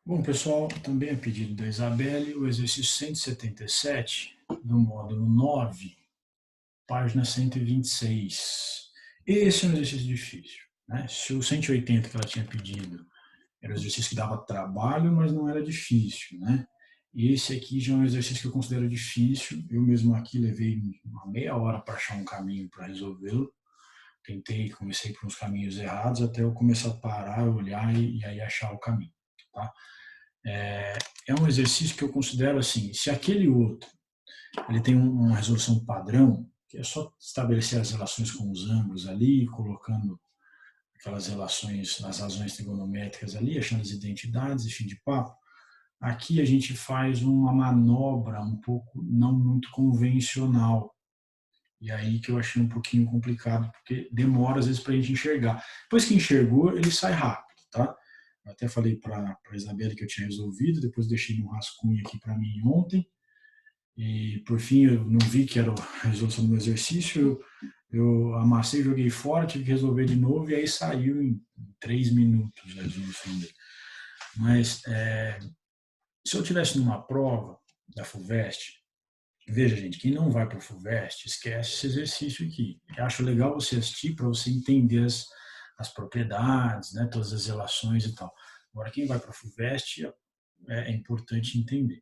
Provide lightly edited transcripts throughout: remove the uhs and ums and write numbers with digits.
Bom, pessoal, também a pedido da Isabelle, o exercício 177 do módulo 9, página 126. Esse é um exercício difícil, né? Se o 180 que ela tinha pedido era um exercício que dava trabalho, mas não era difícil, né? Esse aqui já é um exercício que eu considero difícil. Eu mesmo aqui levei uma meia hora para achar um caminho para resolvê-lo. Comecei por uns caminhos errados até eu começar a parar, olhar e aí achar o caminho, tá? É um exercício que eu considero assim, se aquele outro ele tem uma resolução padrão, que é só estabelecer as relações com os ângulos ali, colocando aquelas relações, as razões trigonométricas ali, achando as identidades e fim de papo. Aqui a gente faz uma manobra um pouco não muito convencional. E aí que eu achei um pouquinho complicado, porque demora às vezes para a gente enxergar. Depois que enxergou, ele sai rápido, tá? Eu até falei para a Isabela que eu tinha resolvido, depois deixei um rascunho aqui para mim ontem, e por fim eu não vi que era a resolução do exercício, eu amassei, joguei fora, tive que resolver de novo, e aí saiu em 3 minutos a resolução dele. Mas se eu tivesse numa prova da FUVEST, veja, gente, quem não vai para o FUVEST, esquece esse exercício aqui. Eu acho legal você assistir para você entender as propriedades, né, todas as relações e tal. Agora, quem vai para o FUVEST é importante entender.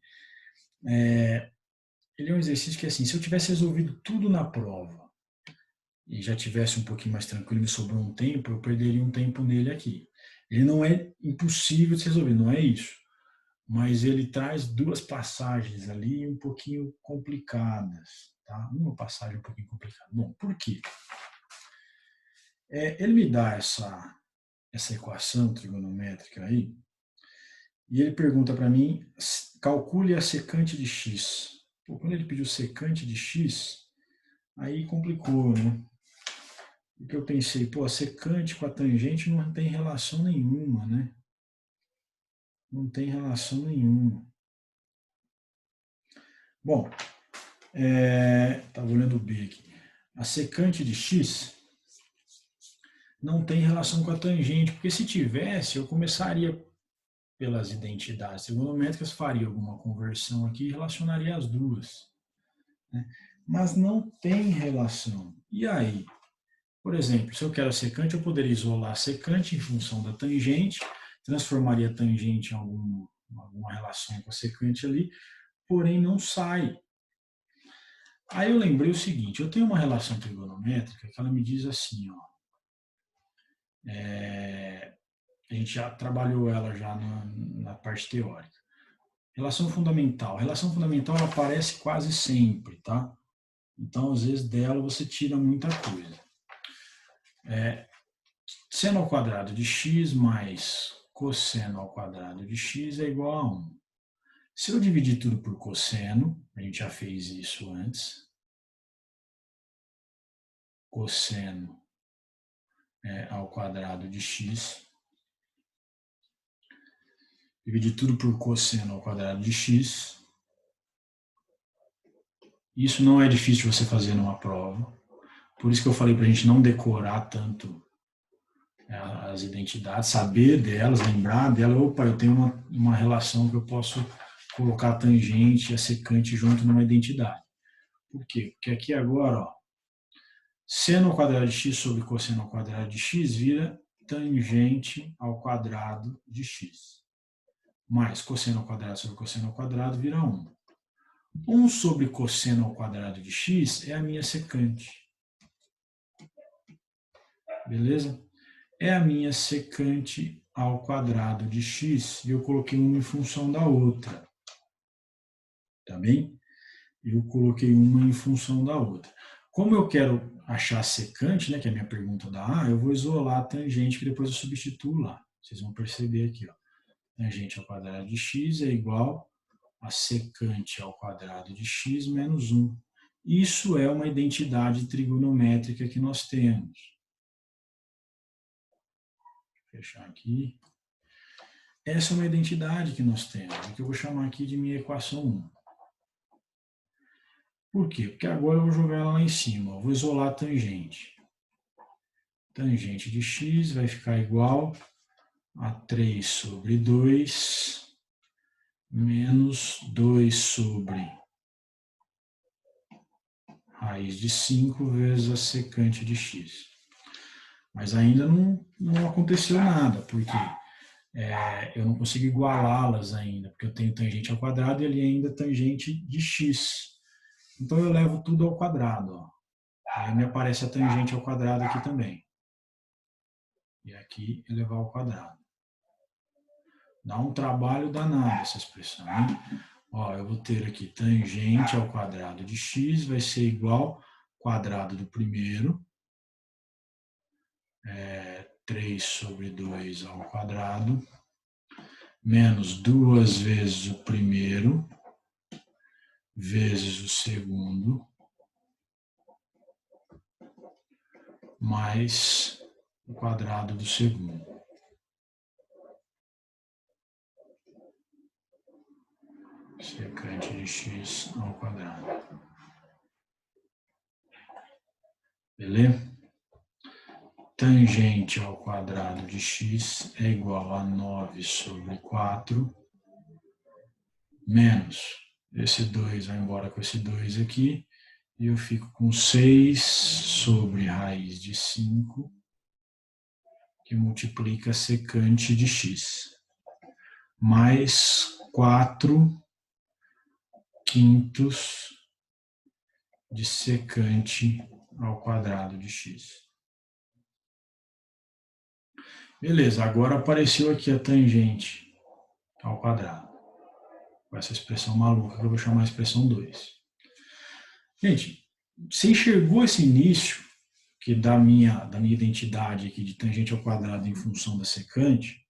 Ele é um exercício que, assim, se eu tivesse resolvido tudo na prova e já tivesse um pouquinho mais tranquilo, me sobrou um tempo, eu perderia um tempo nele aqui. Ele não é impossível de se resolver, não é isso. Mas ele traz duas passagens ali um pouquinho complicadas, tá? Uma passagem um pouquinho complicada. Bom, por quê? Ele me dá essa equação trigonométrica aí, e ele pergunta para mim, calcule a secante de x. Pô, quando ele pediu secante de x, aí complicou, né? Porque eu pensei, pô, a secante com a tangente não tem relação nenhuma, né? Não tem relação nenhuma. Bom, estava olhando o B aqui. A secante de x não tem relação com a tangente, porque se tivesse, eu começaria pelas identidades trigonométricas, faria alguma conversão aqui e relacionaria as duas. Né? Mas não tem relação. E aí? Por exemplo, se eu quero a secante, eu poderia isolar a secante em função da tangente, transformaria a tangente em alguma relação com a secante ali, porém não sai. Aí eu lembrei o seguinte, eu tenho uma relação trigonométrica que ela me diz assim, ó, a gente já trabalhou ela já na parte teórica. Relação fundamental. A relação fundamental ela aparece quase sempre, tá? Então, às vezes, dela você tira muita coisa. Seno ao quadrado de x mais cosseno ao quadrado de x é igual a 1. Se eu dividir tudo por cosseno, a gente já fez isso antes, cosseno ao quadrado de x, dividir tudo por cosseno ao quadrado de x, isso não é difícil você fazer numa prova, por isso que eu falei para a gente não decorar tanto as identidades, saber delas, lembrar dela, opa, eu tenho uma relação que eu posso colocar a tangente e a secante junto numa identidade. Por quê? Porque aqui agora, ó, seno ao quadrado de x sobre cosseno ao quadrado de x vira tangente ao quadrado de x. Mais cosseno ao quadrado sobre cosseno ao quadrado vira 1. 1 sobre cosseno ao quadrado de x é a minha secante. Beleza? É a minha secante ao quadrado de x e eu coloquei uma em função da outra. Tá bem? Eu coloquei uma em função da outra. Como eu quero achar a secante, né, que é a minha pergunta da A, eu vou isolar a tangente que depois eu substituo lá. Vocês vão perceber aqui, ó. Tangente ao quadrado de x é igual a secante ao quadrado de x menos 1. Isso é uma identidade trigonométrica que nós temos. Vou fechar aqui. Essa é uma identidade que nós temos, que eu vou chamar aqui de minha equação 1. Por quê? Porque agora eu vou jogar ela lá em cima. Eu vou isolar a tangente. Tangente de x vai ficar igual a 3 sobre 2 menos 2 sobre raiz de 5 vezes a secante de x. Mas ainda não aconteceu nada, porque eu não consigo igualá-las ainda, porque eu tenho tangente ao quadrado e ali ainda tangente de x. Então eu levo tudo ao quadrado. Ó. Aí me aparece a tangente ao quadrado aqui também. E aqui elevar ao quadrado. Dá um trabalho danado essa expressão, né? Ó, eu vou ter aqui tangente ao quadrado de x vai ser igual ao quadrado do primeiro, 3 sobre 2 ao quadrado, menos 2 vezes o primeiro, vezes o segundo, mais o quadrado do segundo. Secante de x ao quadrado. Beleza? Tangente ao quadrado de x é igual a 9 sobre 4, menos esse 2 vai embora com esse 2 aqui, e eu fico com 6 sobre raiz de 5, que multiplica secante de x, mais 4 quintos de secante ao quadrado de x. Beleza, agora apareceu aqui a tangente ao quadrado. Com essa expressão maluca que eu vou chamar a expressão 2. Gente, você enxergou esse início que da minha identidade aqui de tangente ao quadrado em função da secante,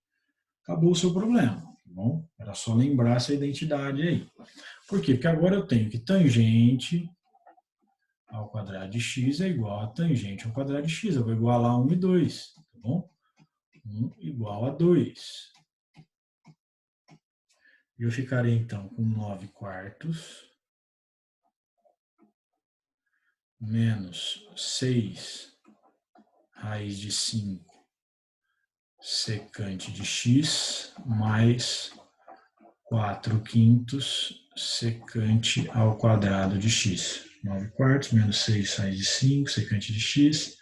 acabou o seu problema, tá bom? Era só lembrar essa identidade aí. Por quê? Porque agora eu tenho que tangente ao quadrado de x é igual a tangente ao quadrado de x. Eu vou igualar 1 e 2, tá bom? 1 igual a 2. Eu ficarei, então, com 9 quartos menos 6 raiz de 5 secante de x mais 4 quintos secante ao quadrado de x. 9 quartos menos 6 raiz de 5 secante de x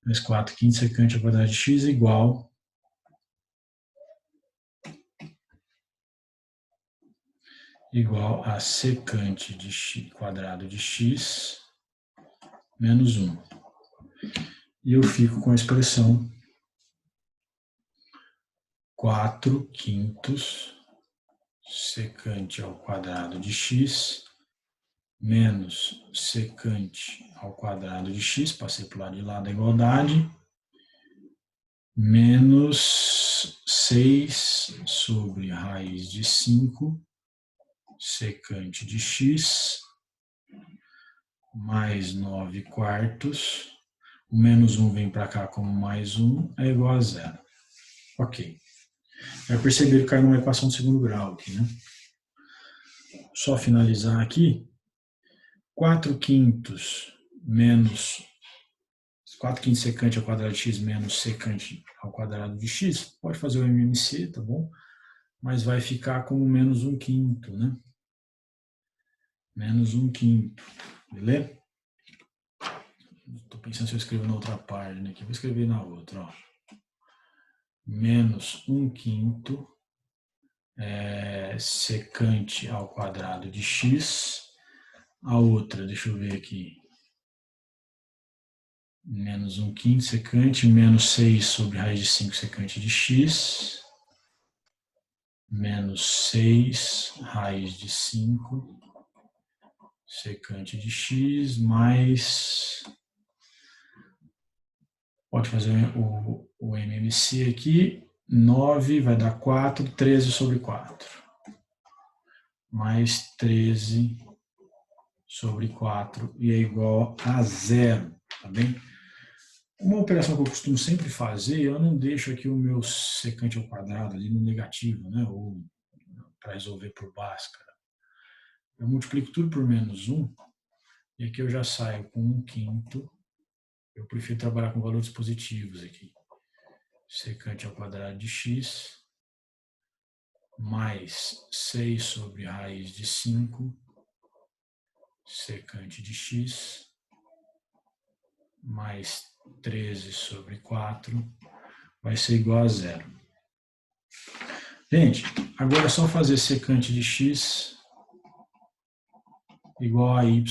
mais 4 quintos secante ao quadrado de x igual a secante de x, quadrado de x menos 1. E eu fico com a expressão 4 quintos secante ao quadrado de x menos secante ao quadrado de x, passei para o lado de lá da igualdade, menos 6 sobre raiz de 5 secante de x mais 9 quartos. O menos 1 vem para cá como mais 1, é igual a 0. Ok. Vai perceber que caiu numa equação de segundo grau aqui, né? Só finalizar aqui. 4 quintos menos 4 quintos secante ao quadrado de x menos secante ao quadrado de x. Pode fazer o MMC, tá bom? Mas vai ficar como menos 1 quinto, né? Menos 1 quinto. Beleza? Estou pensando se eu escrevo na outra página aqui. Vou escrever na outra, ó. Menos 1 quinto secante ao quadrado de x. A outra, deixa eu ver aqui. Menos 1 quinto secante, menos 6 sobre raiz de 5 secante de x. Menos 6 raiz de 5 secante de x, mais... Pode fazer o MMC aqui. 9 vai dar 4, 13 sobre 4. Mais 13 sobre 4 e é igual a 0, tá bem? Uma operação que eu costumo sempre fazer, eu não deixo aqui o meu secante ao quadrado ali no negativo, né? Ou para resolver por Bhaskara. Eu multiplico tudo por menos 1 e aqui eu já saio com 1 quinto. Eu prefiro trabalhar com valores positivos aqui. Secante ao quadrado de x mais 6 sobre raiz de 5, secante de x, mais 13 sobre 4, vai ser igual a zero. Gente, agora é só fazer secante de x igual a y,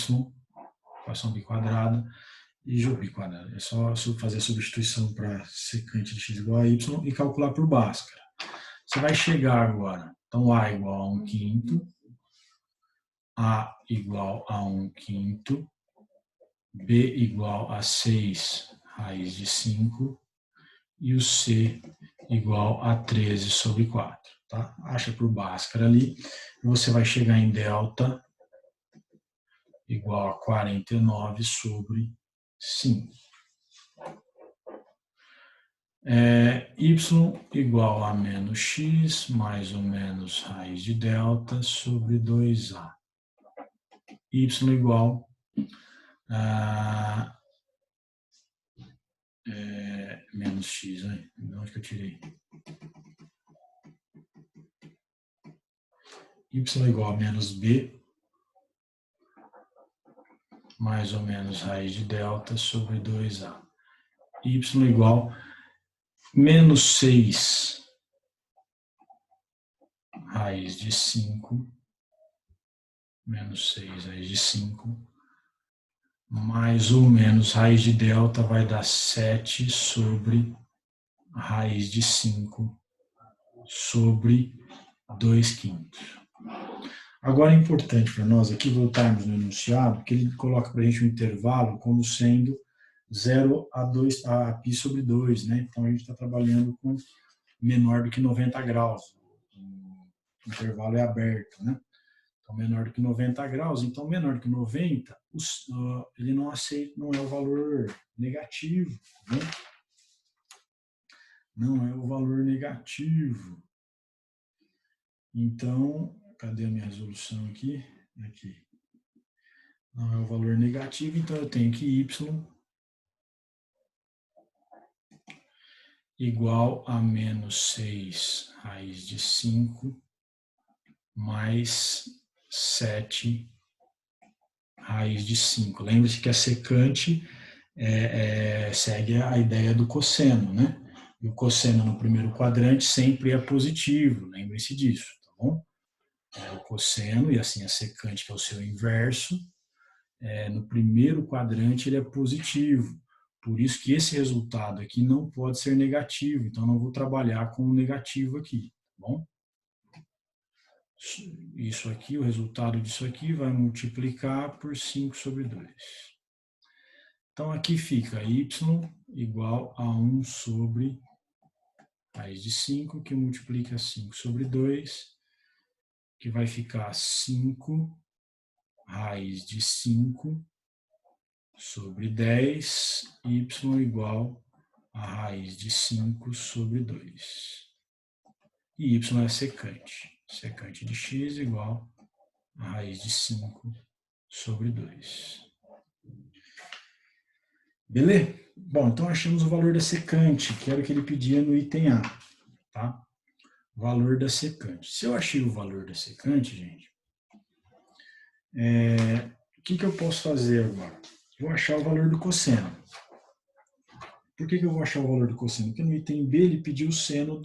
equação biquadrada, e biquadrada. É só fazer a substituição para secante de x igual a y e calcular por Bhaskara. Você vai chegar agora, então a igual a 1/5, a igual a 1/5, b igual a 6 raiz de 5 e o c igual a 13 sobre 4. Tá? Acha por Bhaskara ali, e você vai chegar em delta igual a 49 sobre 5. Y igual a menos x mais ou menos raiz de delta sobre 2a. Y igual a menos x, né? De onde que eu tirei? Y igual a menos b mais ou menos raiz de delta sobre 2a. Y igual a menos 6 raiz de 5, menos 6 raiz de 5, mais ou menos raiz de delta vai dar 7 sobre raiz de 5 sobre 2/5. Agora é importante para nós aqui voltarmos no enunciado, que ele coloca para a gente um intervalo como sendo 0 a 2, a π sobre 2, né? Então a gente está trabalhando com menor do que 90 graus. O intervalo é aberto, né? Então menor do que 90 graus, então menor do que 90, ele não aceita, não é o valor negativo, né? Não é o valor negativo. Então, cadê a minha resolução aqui? Aqui. Não é o valor negativo, então eu tenho que y igual a menos 6 raiz de 5 mais 7 raiz de 5. Lembre-se que a secante segue a ideia do cosseno, né? E o cosseno no primeiro quadrante sempre é positivo, lembre-se disso, tá bom? O cosseno, e assim a secante, que é o seu inverso, no primeiro quadrante ele é positivo. Por isso que esse resultado aqui não pode ser negativo, então não vou trabalhar com o negativo aqui, tá bom? Isso aqui, o resultado disso aqui vai multiplicar por 5 sobre 2. Então aqui fica y igual a 1 sobre raiz de 5, que multiplica 5 sobre 2, que vai ficar 5 raiz de 5 sobre 10, y igual a raiz de 5 sobre 2. E y é secante. Secante de x igual a raiz de 5 sobre 2. Beleza? Bom, então achamos o valor da secante, que era o que ele pedia no item A. Tá? Valor da secante. Se eu achei o valor da secante, gente, o que eu posso fazer agora? Vou achar o valor do cosseno. Por que eu vou achar o valor do cosseno? Porque no item B ele pediu o seno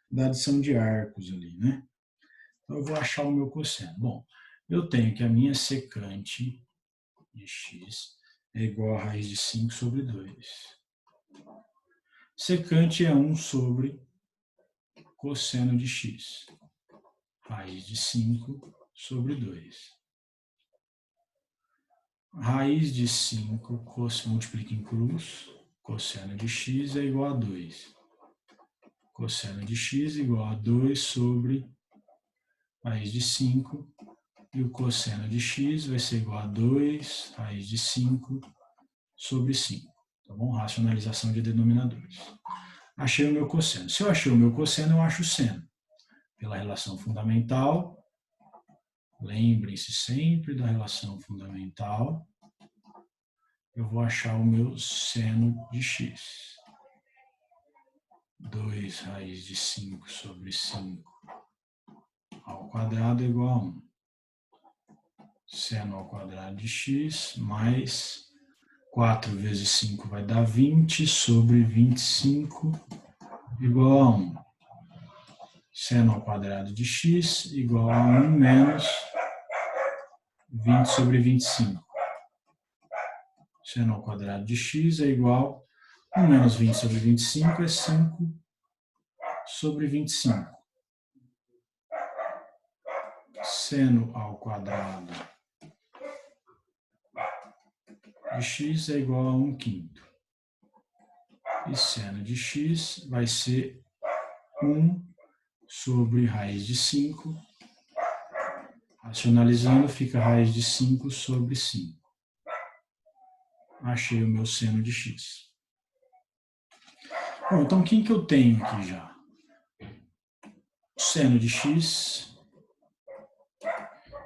da adição de arcos ali, né? Então eu vou achar o meu cosseno. Bom, eu tenho que a minha secante de x é igual a raiz de 5 sobre 2. Secante é 1 sobre cosseno de x. Raiz de 5 sobre 2. Raiz de 5 multiplica em cruz, cosseno de x é igual a 2. Cosseno de x igual a 2 sobre raiz de 5, e o cosseno de x vai ser igual a 2 raiz de 5 sobre 5. Tá bom? Racionalização de denominadores. Achei o meu cosseno. Se eu achei o meu cosseno, eu acho o seno. Pela relação fundamental, lembrem-se sempre da relação fundamental, eu vou achar o meu seno de x. 2 raiz de 5 sobre 5 quadrado é igual a 1. Seno ao quadrado de x mais 4 vezes 5 vai dar 20 sobre 25 igual a 1. Seno ao quadrado de x igual a 1 menos 20 sobre 25. Seno ao quadrado de x é igual a 1 menos 20 sobre 25 é 5 sobre 25. Seno ao quadrado de x é igual a 1 quinto. E seno de x vai ser 1 sobre raiz de 5. Racionalizando, fica raiz de 5 sobre 5. Achei o meu seno de x. Bom, então, quem que eu tenho aqui já? Seno de x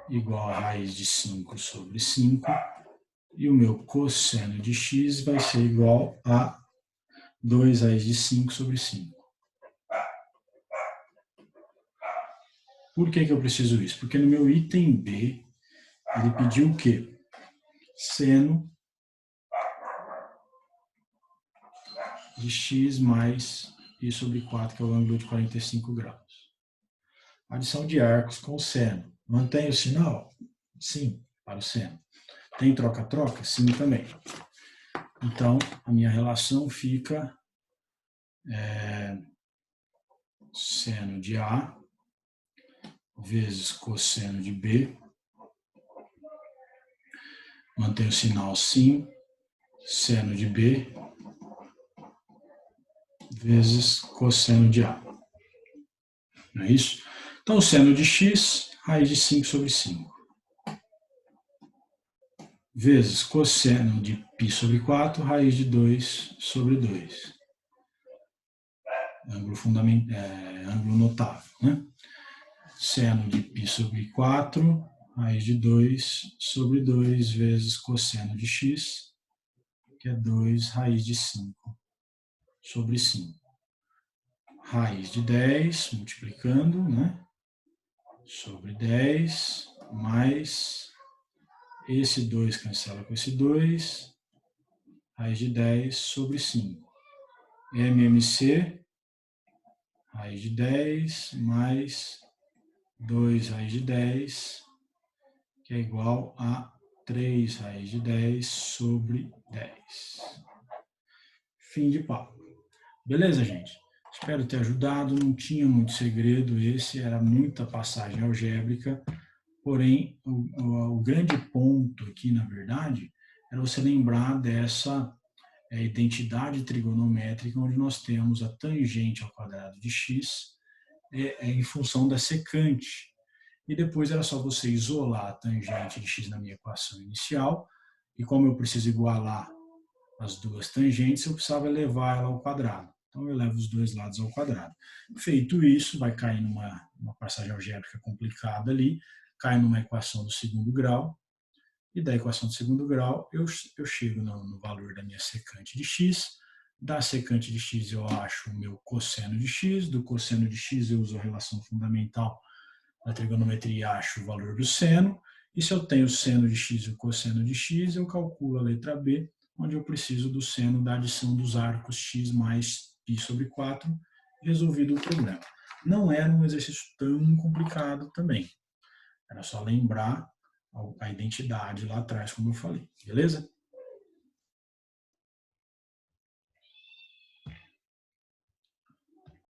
igual a raiz de 5 sobre 5. E o meu cosseno de x vai ser igual a 2 raiz de 5 sobre 5. Por que eu preciso disso? Porque no meu item B, ele pediu o quê? Seno de x mais π sobre 4, que é o ângulo de 45 graus. Adição de arcos com seno. Mantém o sinal? Sim, para o seno. Tem troca-troca? Sim, também. Então, a minha relação fica seno de A vezes cosseno de B. Mantém o sinal sim. Seno de B vezes cosseno de A. Não é isso? Então, seno de x, raiz de 5 sobre 5. Vezes cosseno de π sobre 4, raiz de 2 sobre 2. Ângulo notável, né? Seno de π sobre 4, raiz de 2 sobre 2 vezes cosseno de x, que é 2 raiz de 5 sobre 5. Raiz de 10, multiplicando, né? Sobre 10, mais esse 2 cancela com esse 2, raiz de 10 sobre 5. MMC, raiz de 10, mais 2 raiz de 10, que é igual a 3 raiz de 10 sobre 10. Fim de papo. Beleza, gente? Espero ter ajudado. Não tinha muito segredo esse, era muita passagem algébrica. Porém, o grande ponto aqui, na verdade, era você lembrar dessa identidade trigonométrica, onde nós temos a tangente ao quadrado de x em função da secante. E depois era só você isolar a tangente de x na minha equação inicial, e como eu preciso igualar as duas tangentes, eu precisava levar ela ao quadrado. Então eu levo os dois lados ao quadrado. Feito isso, vai cair numa passagem algébrica complicada ali, cai numa equação do segundo grau, e da equação do segundo grau eu chego no valor da minha secante de x. Da secante de x eu acho o meu cosseno de x, do cosseno de x eu uso a relação fundamental da trigonometria e acho o valor do seno, e se eu tenho o seno de x e o cosseno de x, eu calculo a letra B, onde eu preciso do seno da adição dos arcos x mais π sobre 4, resolvido o problema. Não era um exercício tão complicado também. Era só lembrar a identidade lá atrás, como eu falei. Beleza?